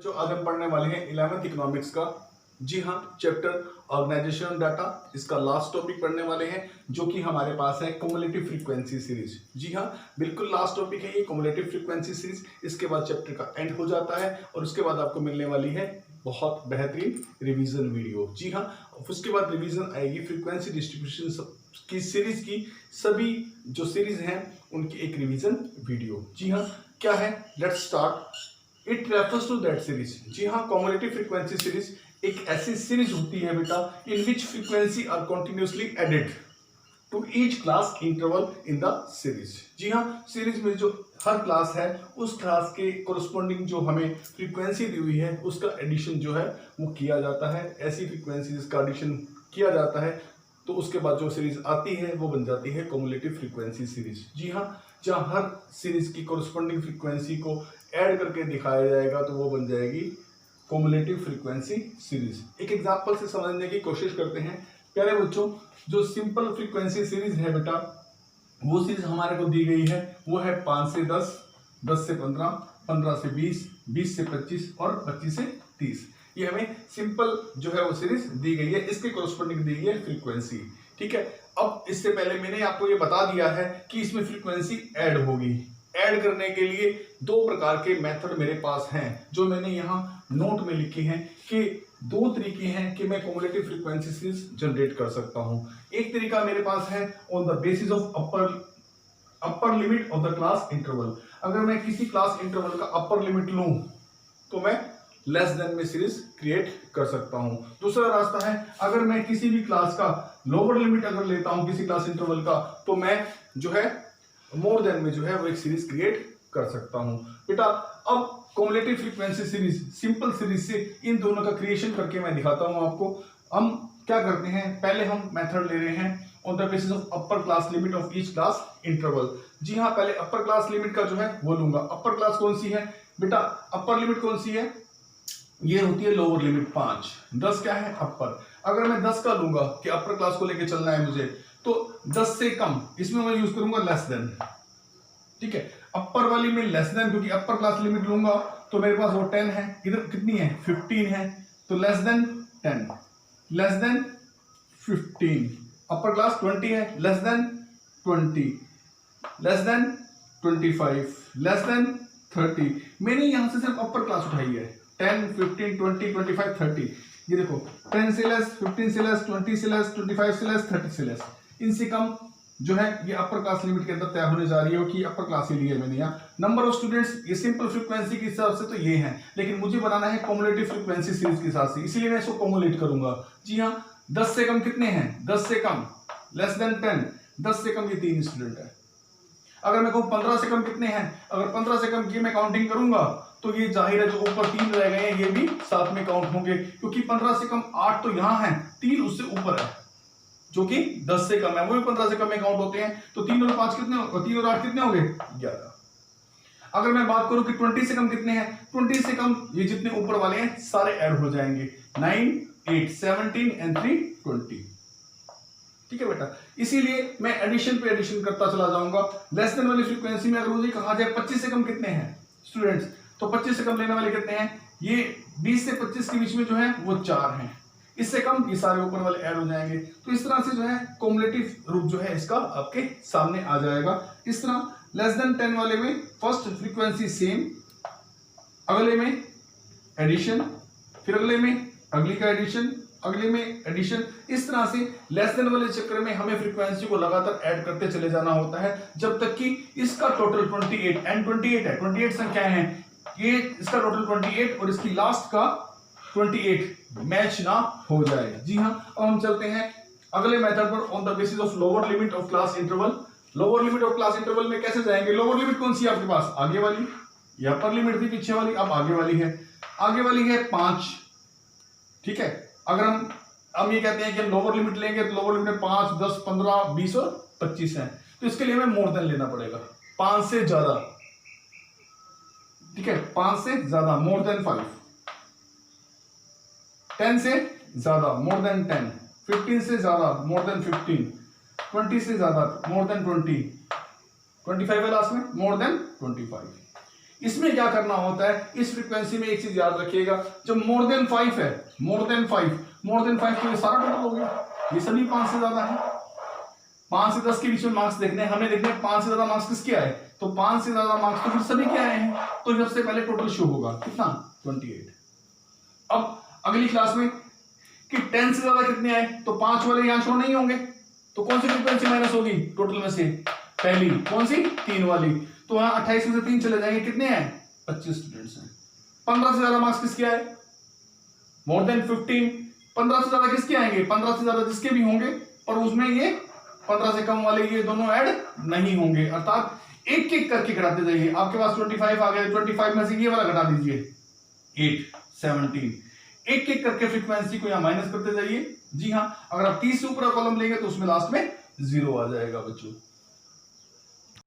जो आज हम पढ़ने वाले हैं 11th इकोनॉमिक्स का, जी हाँ, चैप्टर ऑर्गेनाइजेशन डाटा, इसका लास्ट टॉपिक पढ़ने वाले हैं जो कि हमारे पास है क्युमुलेटिव फ्रीक्वेंसी सीरीज। जी हाँ, बिल्कुल लास्ट टॉपिक है ये क्युमुलेटिव फ्रीक्वेंसी सीरीज। इसके बाद चैप्टर का एंड हो जाता है और उसके बाद आपको मिलने वाली है बहुत बेहतरीन रिवीजन वीडियो। जी हाँ, उसके बाद रिवीजन आएगी फ्रीक्वेंसी डिस्ट्रीब्यूशन की सीरीज की, सभी जो सीरीज हैं उनकी एक रिवीजन वीडियो। जी हाँ, क्या है, let's start. It refers to that series. जी हाँ, क्युमुलेटिव फ्रीक्वेंसी सीरीज एक ऐसी सीरीज होती है बेटा in which frequency are continuously added to each class interval in the series. जी हाँ, सीरीज में जो हर क्लास है उस क्लास के कोरस्पॉन्डिंग जो हमें फ्रीक्वेंसी दी हुई है उसका एडिशन जो है वो किया जाता है। ऐसी फ्रीक्वेंसी जिसका एडिशन किया जाता है तो उसके बाद जो सीरीज आती है वो बन जाती है क्युमुलेटिव फ्रीक्वेंसी सीरीज। जी हाँ, जहाँ हर सीरीज की कोरस्पॉन्डिंग फ्रीक्वेंसी को ऐड करके दिखाया जाएगा तो वो बन जाएगी क्युमुलेटिव फ्रीक्वेंसी सीरीज। एक एग्जांपल से समझने की कोशिश करते हैं प्यारे बच्चों। जो सिंपल फ्रीक्वेंसी सीरीज है बेटा, वो सीरीज हमारे को दी गई है, वो है 5 से 10, 10 से 15, 15 से 20, 20 से 25 और 25 से 30। ये हमें सिंपल जो है वो सीरीज दी गई है, इसके कोरस्पॉन्डिंग दी गई है फ्रीक्वेंसी। ठीक है, अब इससे पहले मैंने आपको ये बता दिया है कि इसमें फ्रीक्वेंसी ऐड होगी। ऐड करने के लिए दो प्रकार के मेथड मेरे पास हैं जो मैंने यहाँ नोट में लिखे हैं कि दो तरीके हैं कि मैं क्युमुलेटिव फ्रीक्वेंसी सीरीज जनरेट कर सकता हूँ। एक तरीका मेरे पास है on the basis of upper limit of the class interval. अगर मैं किसी क्लास इंटरवल का अपर लिमिट लूं तो मैं लेस देन में सीरीज क्रिएट कर सकता हूं। दूसरा रास्ता है, अगर मैं किसी भी क्लास का लोअर लिमिट अगर लेता हूं किसी क्लास इंटरवल का तो मैं जो है मोर देन में जो है वो एक सीरीज क्रिएट कर सकता हूं। बेटा अब cumulative frequency series simple series से इन दोनों का क्रिएशन करके मैं दिखाता हूं आपको। हम क्या करते हैं, पहले हम मेथड ले रहे हैं on the basis of upper class limit of each class interval. जी हाँ, पहले अपर क्लास लिमिट का जो है वो लूंगा। अपर क्लास कौन सी है बेटा, अपर लिमिट कौन सी है, ये होती है लोअर लिमिट 5। 10 क्या है अपर। अगर मैं 10 का लूंगा कि अपर क्लास को लेके चलना है मुझे, तो 10 से कम इसमें मैं यूज करूंगा लेस देन। ठीक है, अपर वाली में लेस देन, क्योंकि अपर क्लास लिमिट लूंगा तो मेरे पास वो 10 है, इधर कितनी है 15 है, तो less than 10, less than 15। Upper class 20 है, less than 20, less than 25, less than 30। मैंने यहां से सिर्फ अपर क्लास उठाई है, 10, 15, 20, 25, 30। ये देखो 10 से लेस, 15 से लेस, 20 से लेस, 25 से लेस, 30 से लेस। इनसे कम जो है ये अपर क्लास लिमिट के अंदर तय होने जा रही है कि अपर क्लास ही लिया मैंने यहाँ। नंबर ऑफ स्टूडेंट्स ये सिंपल फ्रीक्वेंसी के हिसाब से तो ये हैं, लेकिन मुझे बनाना है क्युमुलेटिव फ्रीक्वेंसी सीरीज के हिसाब से, इसीलिए मैं इसको क्युमुलेट करूंगा। जी हाँ, 10 से कम कितने हैं, 10 से कम लेस देन 10, 10 से कम ये 3 स्टूडेंट है। अगर मैं कहूँ 15 से कम कितने हैं, अगर 15 से कम की मैं काउंटिंग करूंगा तो ये जाहिर है जो ऊपर 3 रह गए हैं ये भी साथ में काउंट होंगे, क्योंकि 15 से कम 8 तो यहाँ है, 3 उससे ऊपर है जो कि 10 से कम है, वो भी 15 से कम में काउंट होते हैं। तो 3 और 5 कितने, 3 और 8 कितने हो गए 11। अगर मैं बात करूं कि 20 से कम कितने हैं, 20 से कम ये जितने ऊपर वाले हैं सारे ऐड हो जाएंगे, 9, 8, 17 एंड 3 20। ठीक है बेटा, इसीलिए मैं एडिशन पे एडिशन करता चला जाऊंगा। लेस देन वाली फ्रीक्वेंसी में अगर मुझे कहा जाए 25 से कम कितने हैं स्टूडेंट्स, तो 25 से कम लेने वाले कितने हैं, ये 20 से 25 के बीच में जो है वो 4 हैं। इससे कम ये सारे ऊपर वाले ऐड हो जाएंगे। तो इस तरह से जो है क्युमुलेटिव रूप जो है इसका आपके सामने आ जाएगा। इस तरह लेस देन 10 वाले में फर्स्ट फ्रीक्वेंसी सेम, अगले में एडिशन, फिर अगले में अगली का एडिशन, अगले में एडिशन। इस तरह से लेस देन वाले चक्कर में हमें फ्रीक्वेंसी को लगातार ऐड करते चले जाना होता है जब तक कि इसका टोटल 28 एंड 28 है, 28 संख्याएं हैं, ये इसका टोटल 28 और इसकी लास्ट का 28 मैच ना हो जाए। जी हाँ, अब हम चलते हैं अगले मेथड पर on the basis of lower limit of class interval. Lower limit of class interval में कैसे जाएंगे, लोअर लिमिट कौन सी है आपके पास, आगे वाली, या अपर लिमिट थी पीछे वाली, अब आगे वाली है, आगे वाली है 5। ठीक है, अगर हम ये कहते हैं कि हम लोअर लिमिट लेंगे तो लोअर लिमिट 5, 10, 15, 20 और 25 है, तो इसके लिए हमें मोर देन लेना पड़ेगा, 5 से ज्यादा। ठीक है, 5 से ज्यादा मोर देन 5, 10 से ज्यादा मोर देन 10, 15 से ज्यादा मोर देन 15, 20 से ज्यादा मोर देन 20, 25 है लास्ट में मोर देन 25। इसमें क्या करना होता है, इस फ्रीक्वेंसी में एक चीज याद रखिएगा, जब मोर देन 5 है, मोर देन 5 तो ये सारा टोटल हो गया, ये सभी 5 से ज्यादा है। 5 से 10 के बीच में मार्क्स देखने हैं, हमें देखने हैं 5 से ज्यादा मार्क्स किसके आए, तो 5 से ज्यादा मार्क्स तो फिर सभी के आए हैं, तो सबसे पहले टोटल शो होगा कितना 28। अब अगली क्लास में कि 10 से ज्यादा कितने आए, तो 5 वाले यहां शो नहीं होंगे, तो कौन सी फ्रीक्वेंसी माइनस होगी टोटल में से, पहली कौन सी 3 वाली, तो यहां 28 में से 3 चले जाएंगे, कितने आए 25 स्टूडेंट्स हैं। 15 से ज्यादा मार्क्स किसके आए, मोर देन 15, 15 से ज्यादा किसके आएंगे, 15 से ज्यादा जिसके भी होंगे, और उसमें ये 15 से कम वाले ये दोनों ऐड नहीं होंगे, अर्थात एक एक करके घटाते जाइए। आपके पास 25 आ गए, 25 में से ये वाला घटा दीजिए 8 17, एक एक करके फ्रीक्वेंसी को यहां माइनस करते जाइए। जी हाँ, अगर आप 30 से ऊपर कॉलम लेंगे तो उसमें लास्ट में 0 आ जाएगा बच्चों।